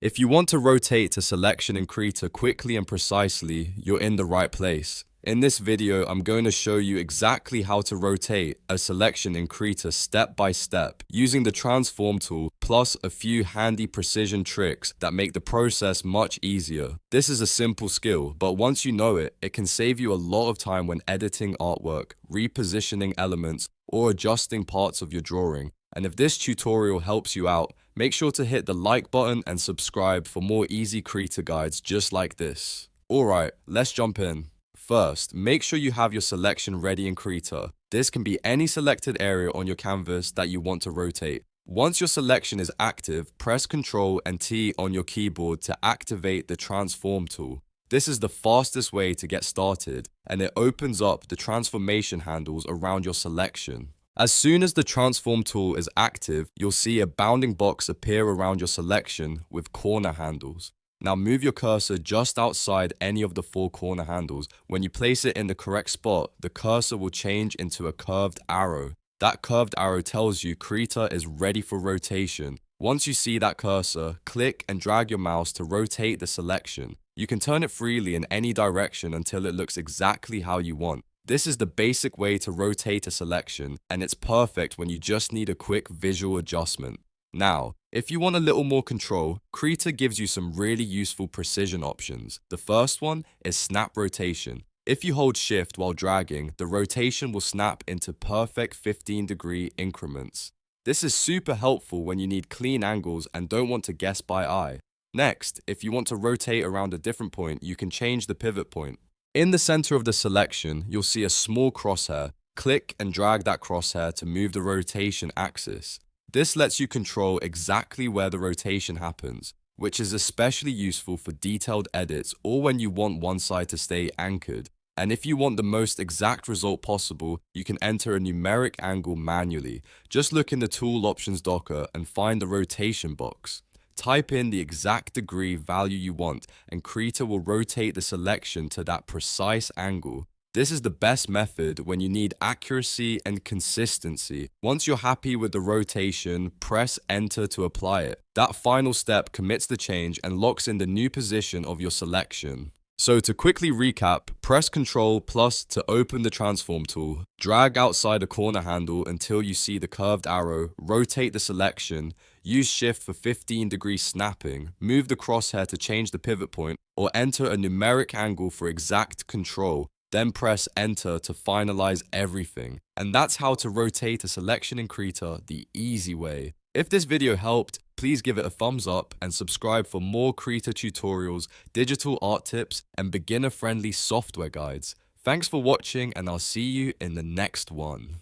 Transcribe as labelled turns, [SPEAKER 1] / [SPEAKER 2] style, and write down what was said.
[SPEAKER 1] If you want to rotate a selection in Krita quickly and precisely, you're in the right place. In this video, I'm going to show you exactly how to rotate a selection in Krita step by step, using the transform tool, plus a few handy precision tricks that make the process much easier. This is a simple skill, but once you know it, it can save you a lot of time when editing artwork, repositioning elements, or adjusting parts of your drawing. And if this tutorial helps you out, make sure to hit the like button and subscribe for more easy Krita guides just like this. Alright, let's jump in. First, make sure you have your selection ready in Krita. This can be any selected area on your canvas that you want to rotate. Once your selection is active, press Ctrl and T on your keyboard to activate the transform tool. This is the fastest way to get started, and it opens up the transformation handles around your selection. As soon as the transform tool is active, you'll see a bounding box appear around your selection with corner handles. Now move your cursor just outside any of the 4 corner handles. When you place it in the correct spot, the cursor will change into a curved arrow. That curved arrow tells you Krita is ready for rotation. Once you see that cursor, click and drag your mouse to rotate the selection. You can turn it freely in any direction until it looks exactly how you want. This is the basic way to rotate a selection, and it's perfect when you just need a quick visual adjustment. Now, if you want a little more control, Krita gives you some really useful precision options. The first one is snap rotation. If you hold shift while dragging, the rotation will snap into perfect 15-degree increments. This is super helpful when you need clean angles and don't want to guess by eye. Next, if you want to rotate around a different point, you can change the pivot point. In the center of the selection, you'll see a small crosshair. Click and drag that crosshair to move the rotation axis. This lets you control exactly where the rotation happens, which is especially useful for detailed edits or when you want one side to stay anchored. And if you want the most exact result possible, you can enter a numeric angle manually. Just look in the tool options docker and find the rotation box. Type in the exact degree value you want, and Krita will rotate the selection to that precise angle. This is the best method when you need accuracy and consistency. Once you're happy with the rotation, press Enter to apply it. That final step commits the change and locks in the new position of your selection. So to quickly recap, press Ctrl plus to open the transform tool, drag outside a corner handle until you see the curved arrow, rotate the selection, use shift for 15-degree snapping, move the crosshair to change the pivot point, or enter a numeric angle for exact control. Then press Enter to finalize everything. And that's how to rotate a selection in Krita the easy way. If this video helped, please give it a thumbs up and subscribe for more Krita tutorials, digital art tips, and beginner-friendly software guides. Thanks for watching, and I'll see you in the next one.